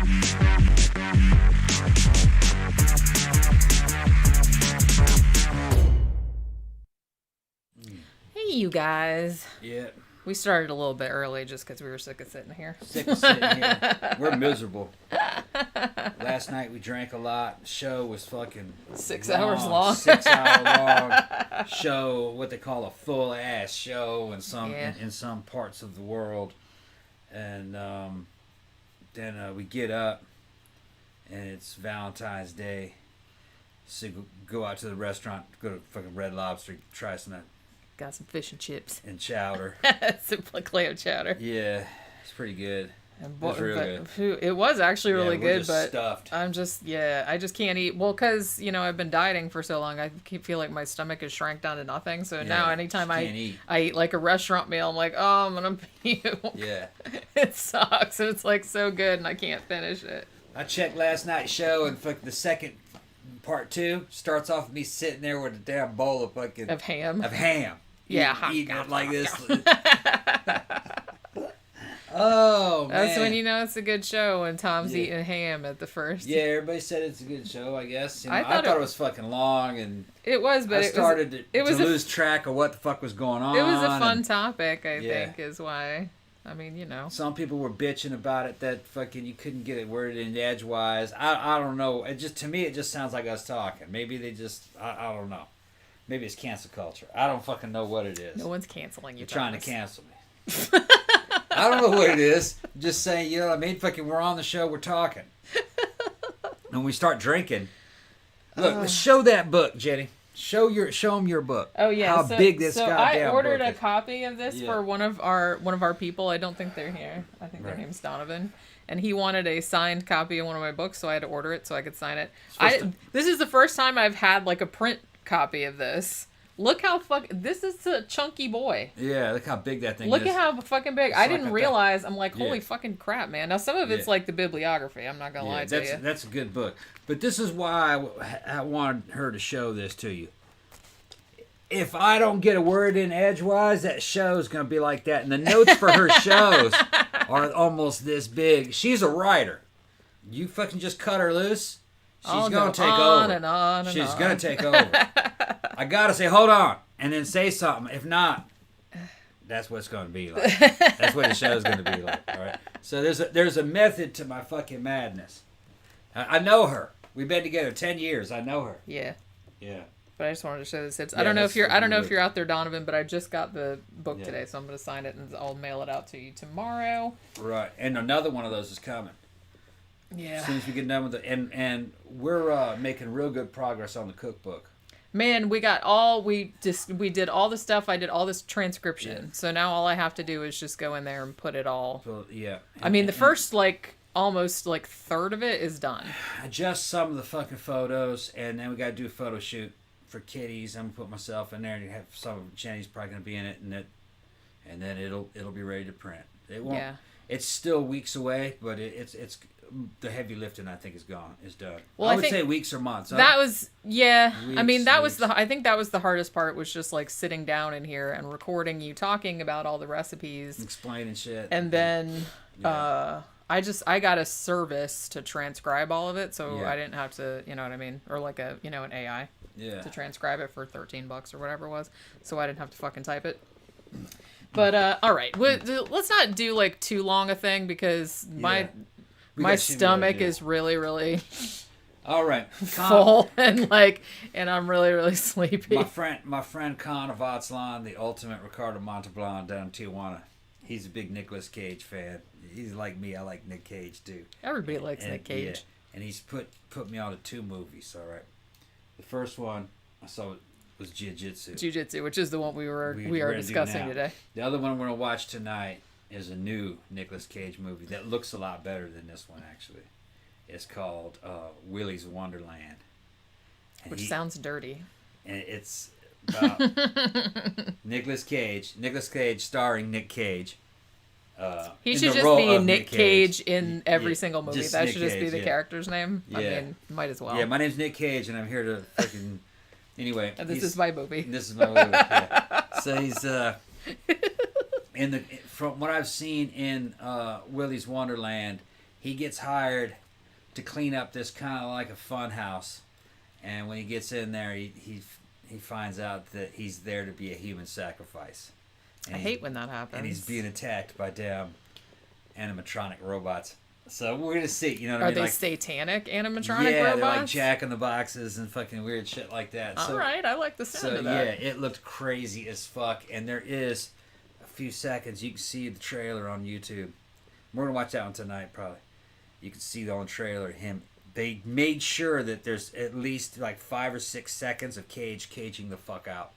Hey, you guys. Yeah. We started a little bit early just because we were sick of sitting here. Sick of sitting here. We're miserable. Last night we drank a lot. The show was fucking 6 hours long. 6 hour long show. What they call a full ass show in some in some parts of the world. And then we get up and it's Valentine's Day. So go out to the restaurant, go to fucking Red Lobster, try some of that. Got some fish and chips. And chowder. Some clam chowder. Yeah, it's pretty good. It was really good. It was actually really good, but stuffed. I just can't eat. Well, because, I've been dieting for so long, I feel like my stomach is shrank down to nothing. So now anytime I eat like a restaurant meal, I'm like, oh, I'm going to puke. Yeah. It sucks. It's like so good and I can't finish it. I checked last night's show and the second part 2 starts off with me sitting there with a damn bowl of fucking... Of ham? Of ham. Yeah. Eating it like this. Oh, man. That's when you know it's a good show, when Tom's eating ham at the first. Yeah, everybody said it's a good show, I guess. I thought it was fucking long, and it was, but I started to lose track of what the fuck was going on. It was a fun topic, I think, is why. I mean, Some people were bitching about it, that fucking you couldn't get it worded in edgewise. I don't know. To me, it just sounds like us talking. Maybe they just, I don't know. Maybe it's cancel culture. I don't fucking know what it is. No one's canceling you. You're trying to cancel me. I don't know what it is. I'm just saying, you know what I mean? Fucking, we're on the show, we're talking. And we start drinking. Look, let's show that book, Jenny. Show them your book. Oh yeah, how big this goddamn book is. I ordered a copy of this for one of our people. I don't think they're here. I think their name's Donovan. And he wanted a signed copy of one of my books, so I had to order it so I could sign it. This is the first time I've had like a print copy of this. Look how this is a chunky boy. Yeah, look how big that thing is. Look at how fucking big. I didn't realize. I'm like, holy fucking crap, man. Now some of it's like the bibliography. I'm not gonna lie to you. That's a good book. But this is why I wanted her to show this to you. If I don't get a word in edgewise, that show's gonna be like that. And the notes for her shows are almost this big. She's a writer. You fucking just cut her loose. She's gonna take over. She's gonna take over. I gotta say, hold on, and then say something. If not, that's what it's gonna be like. That's what the show's gonna be like. All right. So there's a method to my fucking madness. I know her. We've been together 10 years. I know her. Yeah. Yeah. But I just wanted to show this. I don't know if you're out there, Donovan, but I just got the book today, so I'm gonna sign it and I'll mail it out to you tomorrow. Right, and another one of those is coming. Yeah. As soon as we get done with it, and we're making real good progress on the cookbook. Man, we did all the stuff. I did all this transcription. Yeah. So now all I have to do is just go in there and put it all. So, yeah. I mean, the first almost third of it is done. Adjust some of the fucking photos, and then we got to do a photo shoot for kitties. I'm gonna put myself in there, and have some of Jenny's probably gonna be in it, and then it'll be ready to print. It won't. Yeah. It's still weeks away, but it's the heavy lifting, I think, is done. Well, I would say weeks or months. That was weeks, I mean, I think that was the hardest part, was just sitting down in here and recording you talking about all the recipes, explaining shit, and then I got a service to transcribe all of it, so I didn't have to, you know what I mean, or an AI to transcribe it for $13 or whatever it was, so I didn't have to fucking type it. But all right, let's not do too long a thing, because my stomach is really, really all right, full, and I'm really, really sleepy. My friend Con of Atzlan, the ultimate Ricardo Montalban down in Tijuana. He's a big Nicolas Cage fan. He's like me. I like Nick Cage too. Everybody likes Nick Cage. Yeah, and he's put me on to 2 movies. All right, the first one I saw was Jitsu, which is the one we are discussing today. The other one we're gonna watch tonight is a new Nicolas Cage movie that looks a lot better than this one, actually. It's called Willy's Wonderland. Which sounds dirty. And it's about Nicolas Cage starring Nick Cage. He should just be Nick Cage in every single movie. That should just be the character's name. Yeah. I mean, might as well. Yeah, my name's Nick Cage, and I'm here to fucking... Anyway. This is my movie. This is my movie, yeah. So he's... from what I've seen in Willy's Wonderland, he gets hired to clean up this kind of like a fun house. And when he gets in there, he finds out that he's there to be a human sacrifice. And I hate when that happens. And he's being attacked by damn animatronic robots. So we're gonna see, you know what I Are mean? they like, satanic animatronic robots? Yeah, they're like Jack in the Boxes and fucking weird shit like that. All right, I like the sound of that. Yeah, it looked crazy as fuck. And there is a few seconds you can see the trailer on YouTube. We're gonna watch that one tonight, probably. You can see on the trailer him. They made sure that there's at least like 5 or 6 seconds of caging the fuck out.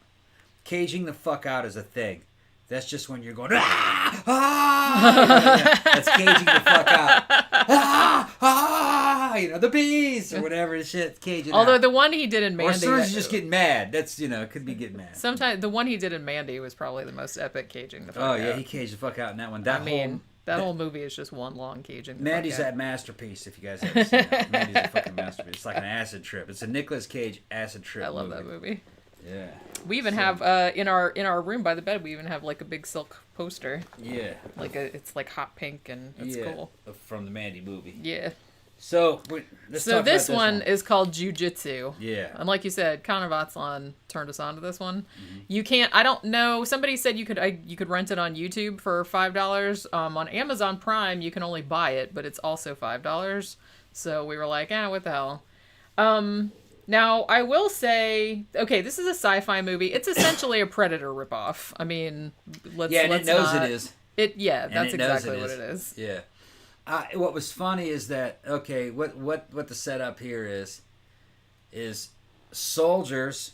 Caging the fuck out is a thing. That's just when you're going, ah, ah, that's caging the fuck out. Ah, ah, the bees or whatever the shit, caging Although out. the one he did in Mandy. Or as soon as you just get mad, that's, it could be getting mad. Sometimes the one he did in Mandy was probably the most epic caging the fuck out. Oh, yeah, he caged the fuck out in that one. That whole movie is just one long caging. Mandy's that masterpiece, if you guys haven't seen it. Mandy's a fucking masterpiece. It's like an acid trip. It's a Nicolas Cage acid trip. I love that movie. Yeah. We even have in our room by the bed. We even have like a big silk poster. Yeah. It's like hot pink and it's cool. From the Mandy movie. Yeah. So this one is called Jiu-Jitsu. Yeah. And like you said, Connor Vatslan turned us on to this one. Mm-hmm. You can't. I don't know. Somebody said you could rent it on YouTube for $5. On Amazon Prime you can only buy it, but it's also $5. So we were like, what the hell. Now, I will say, okay, this is a sci-fi movie. It's essentially a Predator ripoff. I mean, let's it knows it is. That's exactly what it is. Yeah. What was funny is that, okay, what the setup here is soldiers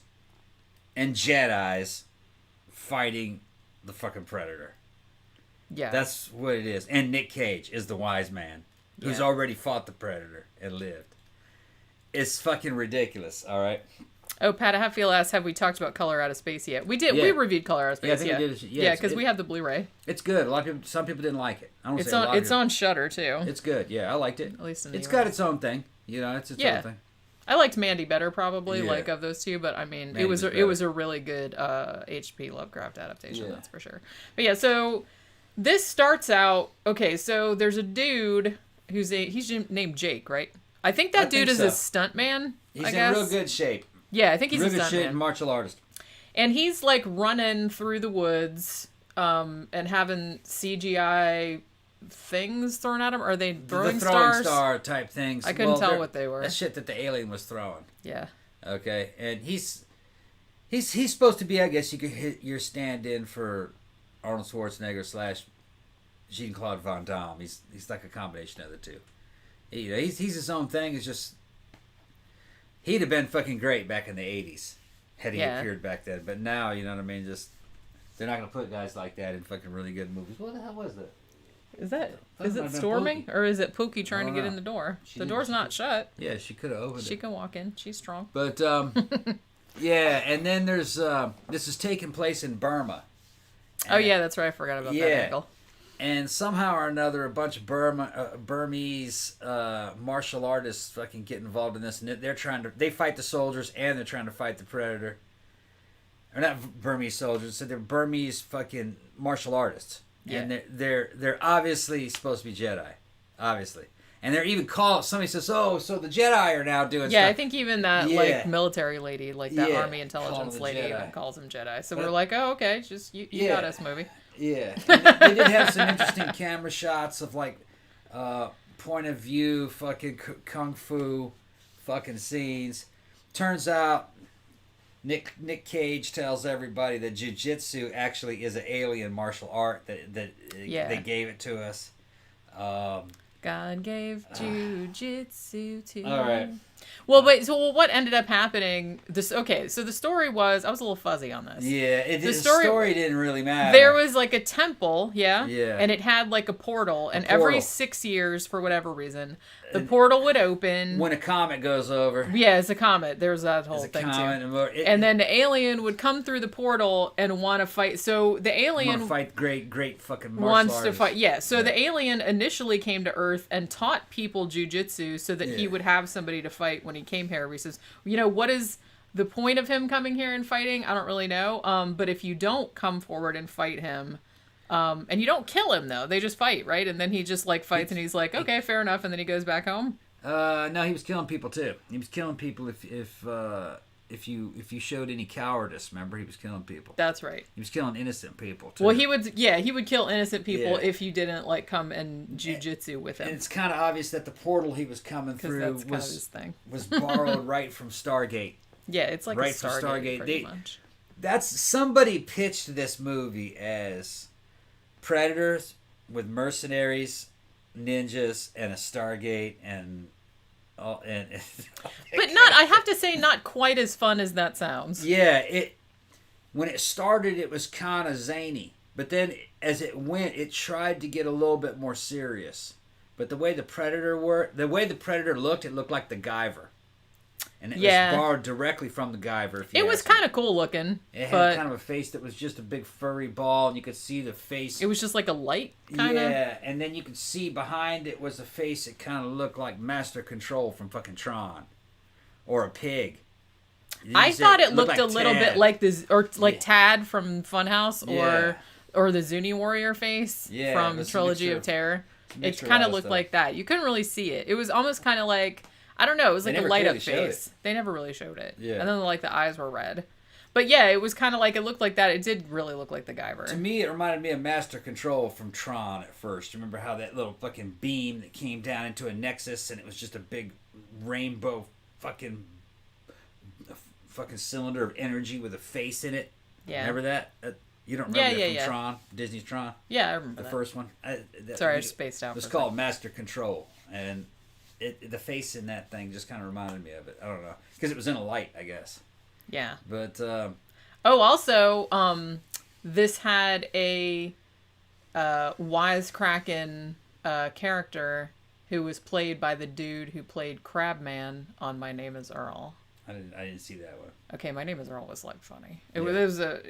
and Jedis fighting the fucking Predator. Yeah. That's what it is. And Nick Cage is the wise man who's already fought the Predator and lived. It's fucking ridiculous, all right? Oh, Pat, I have we talked about Color Out of Space yet? We did. Yeah. We reviewed Color Out of Space. Yeah, I think we did. Yeah, because we have the Blu-ray. It's good. Some people didn't like it. It's on Shudder too. It's good. Yeah, I liked it. At least in it's got its own thing. It's its own thing. I liked Mandy better probably, of those two, but I mean, it was a really good H.P. Lovecraft adaptation. That's for sure. But yeah, so this starts out okay. So there's a dude he's named Jake, right? I think that dude is a stuntman. He's in real good shape. Yeah, I think he's a stuntman. Real good shape, martial artist. And he's like running through the woods, and having CGI things thrown at him. Are they throwing stars? Star type things. I couldn't tell what they were. That shit that the alien was throwing. Yeah. Okay, and he's supposed to be, I guess you could hit your stand-in for Arnold Schwarzenegger / Jean-Claude Van Damme. He's like a combination of the two. He's his own thing. It's just he'd have been fucking great back in the 80s had he appeared back then. But now, you know what I mean? Just they're not gonna put guys like that in fucking really good movies. What the hell was that? Is it storming or is it Pookie trying to get in the door? The door's not shut. Yeah, she could have opened it. She can walk in. She's strong. But yeah, and then there's this is taking place in Burma. Oh yeah, that's right. I forgot about that angle. And somehow or another, a bunch of Burmese martial artists fucking get involved in this, and they fight the soldiers, and they're trying to fight the Predator. Or not Burmese soldiers, so they're Burmese fucking martial artists, and they're obviously supposed to be Jedi, obviously. And they're even called. Somebody says, "Oh, so the Jedi are now doing." Yeah, stuff. I think even that like military lady, like that army intelligence lady, even calls them Jedi. So we're like, "Oh, okay, just you got us, movie." Yeah, and they did have some interesting camera shots of like point of view, fucking kung fu, fucking scenes. Turns out, Nick Cage tells everybody that jiu-jitsu actually is an alien martial art that they gave it to us. God gave jiu-jitsu to. All right. Well, what ended up happening? So the story was, I was a little fuzzy on this. Yeah, the story didn't really matter. There was like a temple, yeah, and it had like a portal, and every 6 years, for whatever reason, the portal would open. When a comet goes over. Yeah, it's a comet. There's that whole thing too. And then the alien would come through the portal and want to fight. So the alien fight great fucking martial wants artists. to fight. Yeah, so the alien initially came to Earth and taught people jiu-jitsu so that he would have somebody to fight when he came here. He says, what is the point of him coming here and fighting? I don't really know. But if you don't come forward and fight him, And you don't kill him though; they just fight, right? And then he just like fights, and he's like, "Okay, fair enough," and then he goes back home. No, he was killing people too. He was killing people if you showed any cowardice. Remember, he was killing people. That's right. He was killing innocent people too. Well, he would kill innocent people if you didn't like come and jujitsu with him. And it's kind of obvious that the portal he was coming through was borrowed right from Stargate. Yeah, it's like right a Stargate, pretty much. That's somebody pitched this movie as Predators with mercenaries, ninjas, and a Stargate, and but not. I have to say, not quite as fun as that sounds. Yeah, when it started, it was kind of zany, but then as it went, it tried to get a little bit more serious. But the way the Predator looked, it looked like the Guyver. And it was borrowed directly from the Guyver. It was kind of cool looking. It had kind of a face that was just a big furry ball, and you could see the face. It was just like a light, kind of. Yeah, and then you could see behind it was a face that kind of looked like Master Control from fucking Tron. Or a pig. I thought it looked like a little bit like Tad from Funhouse, or the Zuni Warrior face from Trilogy of Terror. It kind of looked like that. You couldn't really see it. It was almost kind of like... I don't know. It was like a light up face. They never really showed it. Yeah. And then like the eyes were red. But yeah, it was kind of like, it looked like that. It did really look like the Guyver. To me, it reminded me of Master Control from Tron at first. Remember how that little fucking beam that came down into a nexus and it was just a big rainbow fucking cylinder of energy with a face in it? Yeah. Remember that? You don't remember that from Tron? Disney's Tron? Yeah, I remember the first one? Sorry, I spaced out. It was called Master Control. And... the face in that thing just kind of reminded me of it. I don't know. Because it was in a light, I guess. Yeah. But, also, this had a wisecracking character who was played by the dude who played Crabman on My Name is Earl. I didn't see that one. Okay, My Name is Earl was like funny. It was a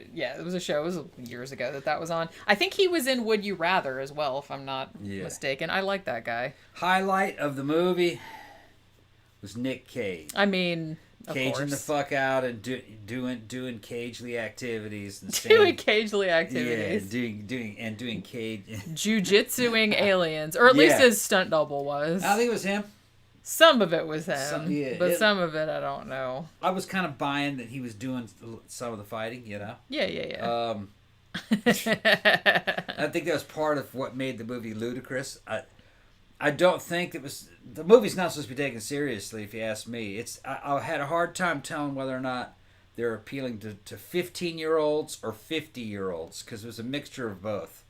show. It was years ago that was on. I think he was in Would You Rather as well, if I'm not mistaken. I like that guy. Highlight of the movie was Nick Cage. I mean, of Caging course. the fuck out and doing cagely activities and doing cagely activities. Yeah, doing cage jiu-jitsuing aliens, or at least his stunt double was. I think it was him. Some of it was him, but some of it I don't know. I was kind of buying that he was doing some of the fighting, you know? Yeah. I think that was part of what made the movie ludicrous. I don't think it was... The movie's not supposed to be taken seriously, if you ask me. I had a hard time telling whether or not they're appealing to 15-year-olds or 50-year-olds, because it was a mixture of both.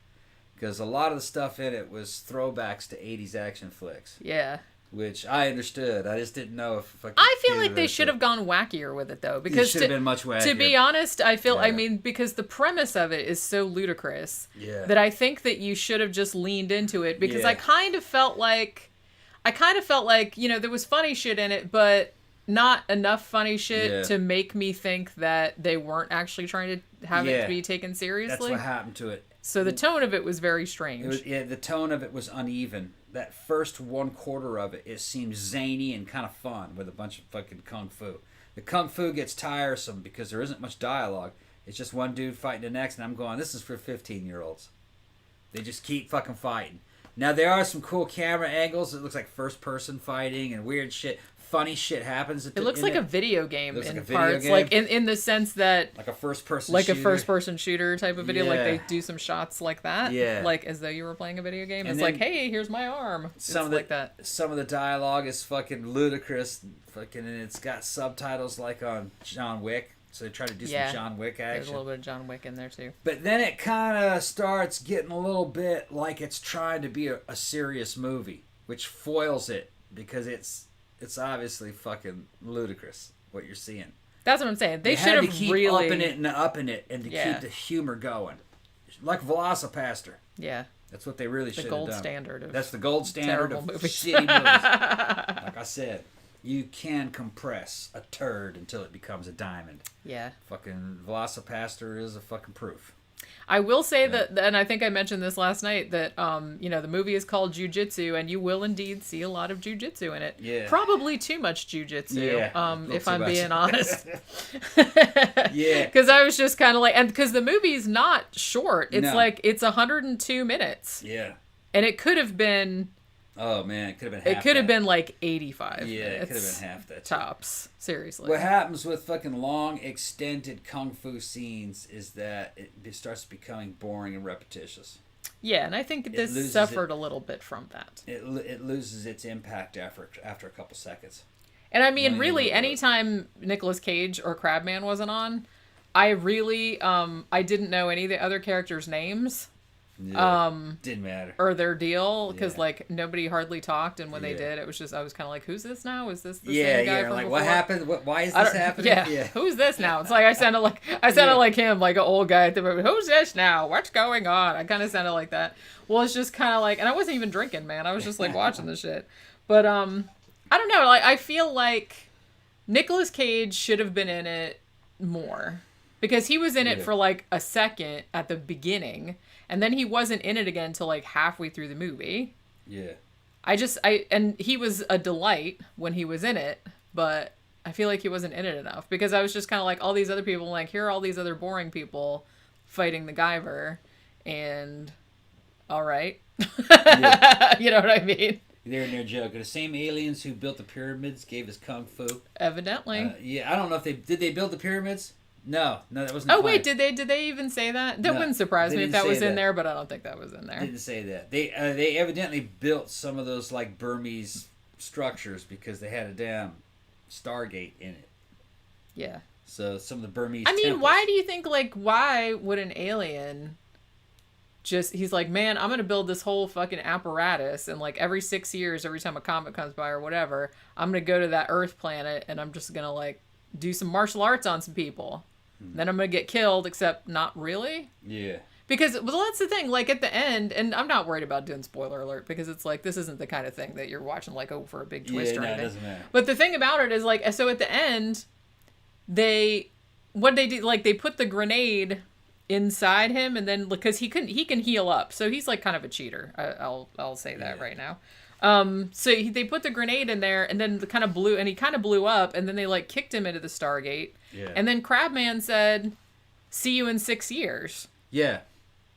Because a lot of the stuff in it was throwbacks to 80s action flicks. Yeah. Which I understood. I just didn't know if I feel like they should have gone wackier with it, though. Because it should have been much wackier. To be honest, I mean, because the premise of it is so ludicrous that I think that you should have just leaned into it. Because I kind of felt like, you know, there was funny shit in it, but not enough funny shit to make me think that they weren't actually trying to have it be taken seriously. That's what happened to it. So the tone of it was very strange. The tone of it was uneven. That first 1/4 of it seems zany and kind of fun with a bunch of fucking kung fu. The kung fu gets tiresome because there isn't much dialogue. It's just one dude fighting the next, and I'm going, this is for 15-year-olds. They just keep fucking fighting. Now, there are some cool camera angles. It looks like first-person fighting and weird shit. Funny shit happens. It looks like a video game in parts. Like in the sense that... Like a first-person shooter. Like a first-person shooter type of video. Like they do some shots like that. Yeah. Like as though you were playing a video game. And it's like, hey, here's my arm. Some of the dialogue is fucking ludicrous. Fucking, and it's got subtitles like on John Wick. So they try to do some John Wick action. There's a little bit of John Wick in there too. But then it kind of starts getting a little bit like it's trying to be a serious movie. Which foils it. Because it's obviously fucking ludicrous what you're seeing. That's what I'm saying. They should have keep really upping it and to keep the humor going, like Velocipaster. Yeah, that's what they really should have done. The gold standard. That's the gold standard of movies. Shitty movies. Like I said, you can compress a turd until it becomes a diamond. Yeah. Fucking Velocipaster is a fucking proof. I will say that, and I think I mentioned this last night, that, the movie is called Jiu-Jitsu, and you will indeed see a lot of Jiu-Jitsu in it. Yeah. Probably too much Jiu-Jitsu, if I'm being honest. Yeah. Because I was just kind of like, and because the movie's not short. It's it's 102 minutes. Yeah. And it could have been... Oh, man, it could have been half It could have been like 85 minutes. it could have been half that. Tops. Seriously. What happens with fucking long, extended kung fu scenes is that it starts becoming boring and repetitious. Yeah, and I think this suffered a little bit from that. It loses its impact after a couple seconds. And I mean, really, anytime Nicolas Cage or Crabman wasn't on, I really, I didn't know any of the other characters' names. Yeah, didn't matter. Or their deal, because nobody hardly talked, and when they did, it was just, I was kind of like, who's this now? Is this the same guy from before? What happened? Why is this happening? Yeah, who's this now? It's like I sounded like him, like an old guy at the movie. Who's this now? What's going on? I kind of sounded like that. Well, it's just kind of like, and I wasn't even drinking, man. I was just like watching the shit. But I don't know. Like, I feel like Nicolas Cage should have been in it more, because he was in it for like a second at the beginning. And then he wasn't in it again until like halfway through the movie. Yeah. And he was a delight when he was in it, but I feel like he wasn't in it enough, because I was just kind of like, all these other people, like, here are all these other boring people fighting the Guyver, and all right. Yeah. You know what I mean? They're in their joke. The same aliens who built the pyramids gave us kung fu. Evidently. Yeah, I don't know if did they build the pyramids? No, that wasn't. Oh wait, did they even say that? That wouldn't surprise me if that was in there, but I don't think that was in there. Didn't say that. They evidently built some of those like Burmese structures because they had a damn Stargate in it. Yeah. So some of the Burmese. I mean, temples. why do you think, like, why would an alien just, he's like, man, I'm gonna build this whole fucking apparatus, and like every 6 years, every time a comet comes by or whatever, I'm gonna go to that Earth planet and I'm just gonna like do some martial arts on some people. Then I'm going to get killed, except not really. Yeah. Because, well, that's the thing. Like, at the end, and I'm not worried about doing spoiler alert, because it's like, this isn't the kind of thing that you're watching, like, for a big twist or anything. It doesn't matter. But the thing about it is, like, so at the end, what they do, like, they put the grenade inside him, and then, because he can heal up. So he's, like, kind of a cheater. I'll say that right now. So they put the grenade in there, and then he kind of blew up, and then they like kicked him into the Stargate. Yeah. And then Crabman said, "See you in 6 years." Yeah.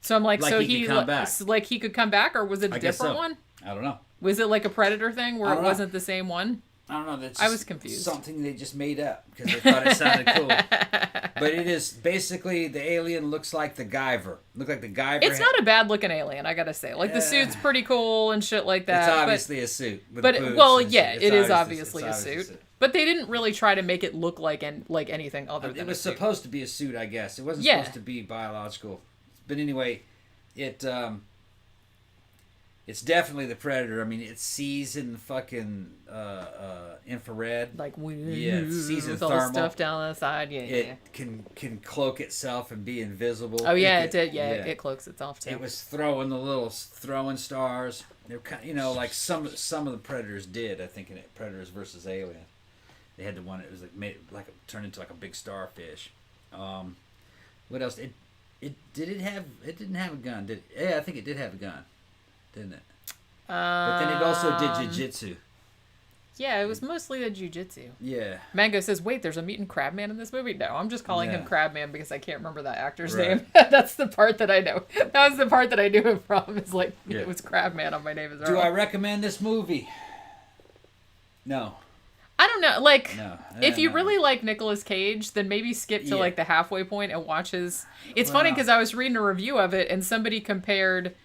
So I'm like so he could come back. Like he could come back, or was it a different one? I don't know. Was it like a Predator thing where it wasn't the same one? I don't know. That's I was confused. Something they just made up because they thought it sounded cool. But it is basically the alien looks like the Guyver. Look like the Guyver. It's not a bad looking alien, I gotta say. Like the suit's pretty cool and shit like that. It's obviously a suit. But it is obviously a suit. But they didn't really try to make it look like anything other than. It was supposed to be a suit, I guess. It wasn't supposed to be biological. But anyway, it's definitely the Predator. I mean, it sees in fucking infrared. Like, it sees in with all thermal. the stuff down the side. Yeah, it can cloak itself and be invisible. Oh yeah, it did. Yeah, it cloaks itself too. It was throwing the little throwing stars. They're kind, like some of the Predators did. I think in Predators versus Alien, they had the one that was like made turned into like a big starfish. What else? It didn't have a gun. Did it? Yeah, I think it did have a gun. Didn't it? But then it also did jiu-jitsu. Yeah, it was mostly the jiu-jitsu. Yeah. Mango says, wait, there's a mutant Crabman in this movie? No, I'm just calling him Crabman because I can't remember that actor's name. That's the part that I know. That was the part that I knew him from. It's like, it was Crabman on My Name is Earl. Do I recommend this movie? No. I don't know. Like, if you really like Nicolas Cage, then maybe skip to like the halfway point and watch his... It's funny because I was reading a review of it and somebody compared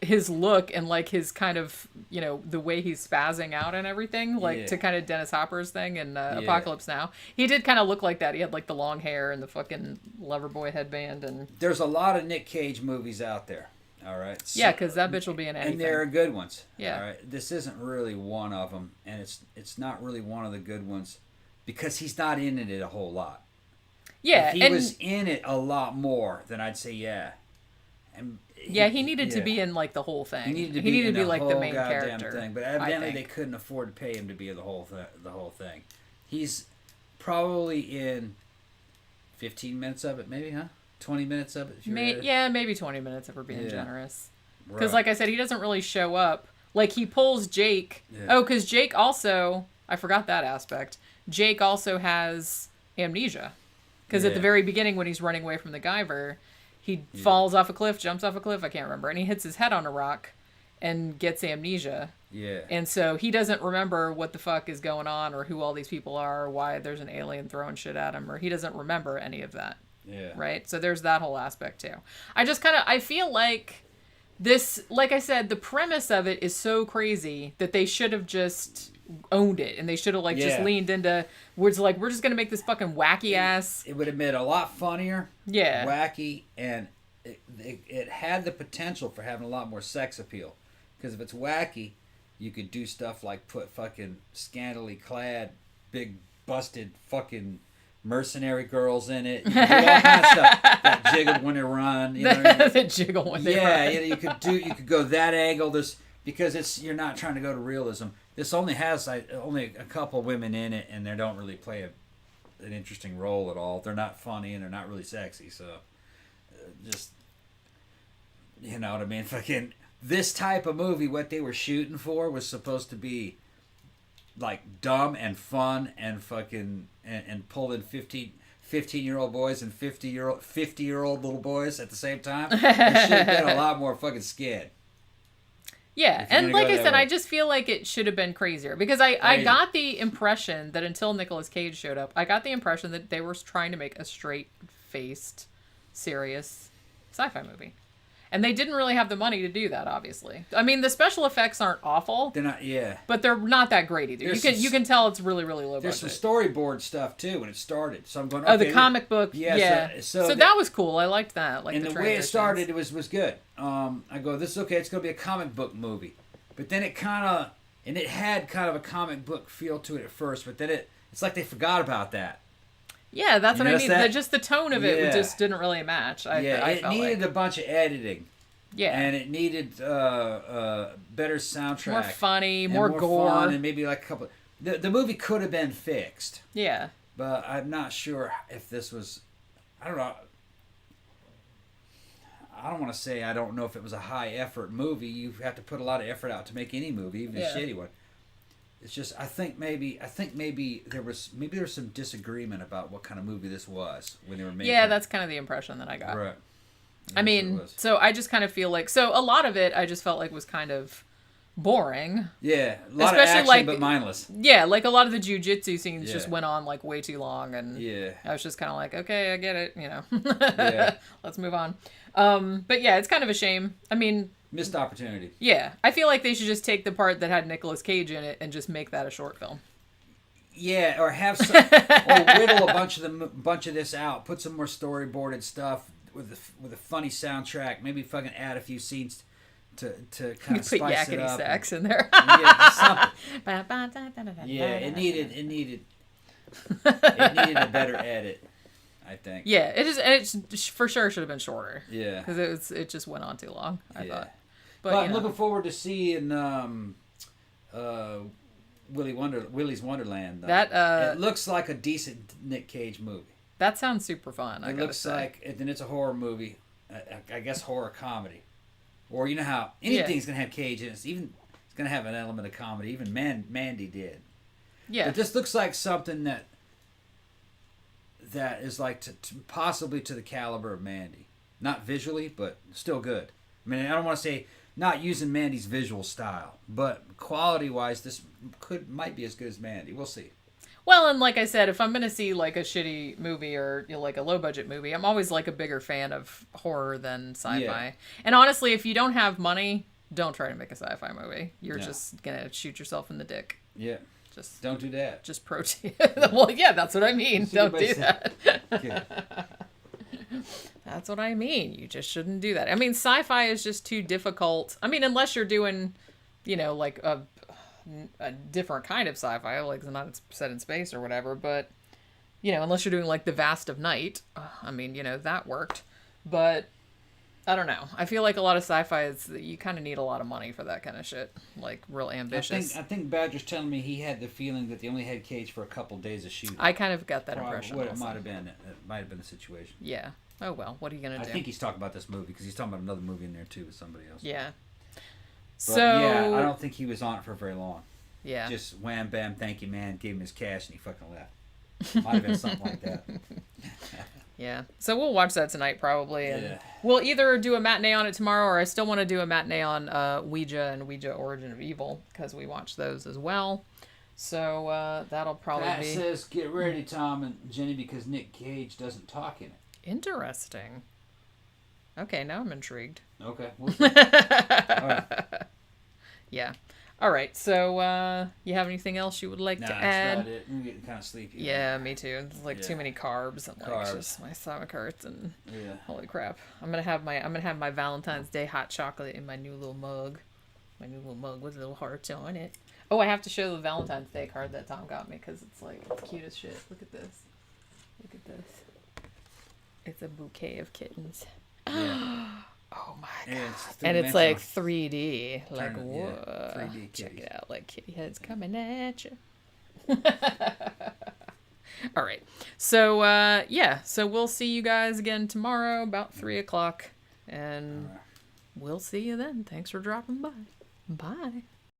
his look and like his kind of the way he's spazzing out and everything to kind of Dennis Hopper's thing in Apocalypse Now. He did kind of look like that. He had like the long hair and the fucking Loverboy headband. And there's a lot of Nick Cage movies out there. All right. Yeah, because that bitch will be in anything. And they're good ones. Yeah. All right. This isn't really one of them, and it's not really one of the good ones because he's not in it a whole lot. Yeah. If he was in it a lot more, then I'd say yeah. And he needed to be in like the whole thing. He needed to be like the main character thing, but evidently they couldn't afford to pay him to be the whole thing. He's probably in 15 minutes of it, maybe, huh? 20 minutes of it? Maybe 20 minutes if we're being generous. Because, like I said, he doesn't really show up. Like, he pulls Jake. Yeah. Oh, because Jake also... I forgot that aspect. Jake also has amnesia. Because at the very beginning, when he's running away from the Guyver, he falls off a cliff, jumps off a cliff, I can't remember, and he hits his head on a rock and gets amnesia. Yeah. And so he doesn't remember what the fuck is going on or who all these people are or why there's an alien throwing shit at him, or he doesn't remember any of that. Yeah. Right? So there's that whole aspect too. I feel like this, like I said, the premise of it is so crazy that they should have just owned it, and they should have just leaned into we're just gonna make this fucking wacky ass. It would have been a lot funnier, wacky, and it had the potential for having a lot more sex appeal. Because if it's wacky, you could do stuff like put fucking scantily clad, big busted fucking mercenary girls in it. You could do all kinds of stuff that jiggled when they run. You know what I mean? The jiggle when they run. Yeah, you could go that angle. Because you're not trying to go to realism. This only has only a couple women in it, and they don't really play an interesting role at all. They're not funny, and they're not really sexy. So, just, you know what I mean? Fucking this type of movie, what they were shooting for was supposed to be like dumb and fun and fucking and pulling 15-year-old boys and 50-year-old little boys at the same time. It should have been a lot more fucking skid. Yeah, and like I said, I just feel like it should have been crazier. Because I got the impression that until Nicolas Cage showed up, I got the impression that they were trying to make a straight-faced, serious sci-fi movie. And they didn't really have the money to do that, obviously. I mean, the special effects aren't awful. They're not, but they're not that great either. You can tell it's really, really low budget. There's some storyboard stuff, too, when it started. So I'm going, the comic book, yeah. So that was cool. I liked that. Like, and the way it started, it was good. I go, this is okay. It's going to be a comic book movie. But then it had kind of a comic book feel to it at first, but then it's like they forgot about that. Yeah, that's what I mean. Just the tone of it just didn't really match. It needed a bunch of editing. Yeah. And it needed better soundtrack. More funny, more gore. Fun, and maybe like a couple... The movie could have been fixed. Yeah. But I'm not sure if this was... I don't know. I don't want to say I don't know if it was a high-effort movie. You have to put a lot of effort out to make any movie, even a shitty one. It's just I think maybe there was some disagreement about what kind of movie this was when they were making. Yeah, that's kind of the impression that I got. Right. I mean, so I just kind of feel like a lot of it I just felt like was kind of boring. Yeah, a lot of action but mindless. Yeah, like a lot of the jiu-jitsu scenes just went on like way too long, and I was just kind of like, okay, I get it, you know. Let's move on. But yeah, it's kind of a shame. I mean, missed opportunity. Yeah, I feel like they should just take the part that had Nicolas Cage in it and just make that a short film. Yeah, or have some, or whittle a bunch of this out. Put some more storyboarded stuff with a funny soundtrack. Maybe fucking add a few scenes to kind of spice it up. Put yakety sax in there. It needed a better edit, I think. Yeah, it for sure should have been shorter. Yeah, because it just went on too long. I thought. But I'm looking forward to seeing Willy's Wonderland. It looks like a decent Nick Cage movie. That sounds super fun. It looks like, and it's a horror movie. I guess horror comedy, or you know how anything's gonna have Cage in it. It's gonna have an element of comedy. Even Mandy did. Yeah. But this looks like something that is like to possibly to the caliber of Mandy. Not visually, but still good. I mean, I don't want to say not using Mandy's visual style, but quality-wise, this might be as good as Mandy. We'll see. Well, and like I said, if I'm going to see like a shitty movie or like a low-budget movie, I'm always like a bigger fan of horror than sci-fi. Yeah. And honestly, if you don't have money, don't try to make a sci-fi movie. You're just going to shoot yourself in the dick. Yeah. Just don't do that. Just pro tip. Well, yeah, that's what I mean. Don't do that. Okay. That's what I mean. You just shouldn't do that. I mean, sci-fi is just too difficult. I mean, unless you're doing, like a different kind of sci-fi, like it's not set in space or whatever, but, unless you're doing like The Vast of Night, I mean, that worked. But I don't know. I feel like a lot of sci-fi is you kind of need a lot of money for that kind of shit. Like real ambitious. I think Badger's telling me he had the feeling that they only had Cage for a couple days of shooting. I kind of got that impression. What it might have been. It might have been the situation. Yeah. Oh, well. What are you going to do? I think he's talking about this movie because he's talking about another movie in there, too, with somebody else. Yeah. But, yeah, I don't think he was on it for very long. Yeah. Just wham, bam, thank you, man. Gave him his cash and he fucking left. Might have been something like that. Yeah. So we'll watch that tonight probably. And we'll either do a matinee on it tomorrow, or I still want to do a matinee on Ouija and Ouija Origin of Evil because we watched those as well. So that'll probably Pat be... says, get ready, Tom and Jenny, because Nick Cage doesn't talk in it. Interesting. Okay, now I'm intrigued. Okay. We'll see. All right. Yeah. All right. So you have anything else you would like to add? That's about it. I'm getting kind of sleepy. Yeah, me too. It's like too many carbs. And like Carbs. just my stomach hurts and holy crap. I'm gonna have my Valentine's Day hot chocolate in my new little mug. My new little mug with little hearts on it. Oh, I have to show the Valentine's Day card that Tom got me because it's like it's cute as shit. Look at this. Look at this. It's a bouquet of kittens. Yeah. Oh my god. And it's like 3D. Like, whoa. 3D check it out. Like kitty heads coming at you. All right. So, So we'll see you guys again tomorrow about 3 o'clock. And we'll see you then. Thanks for dropping by. Bye.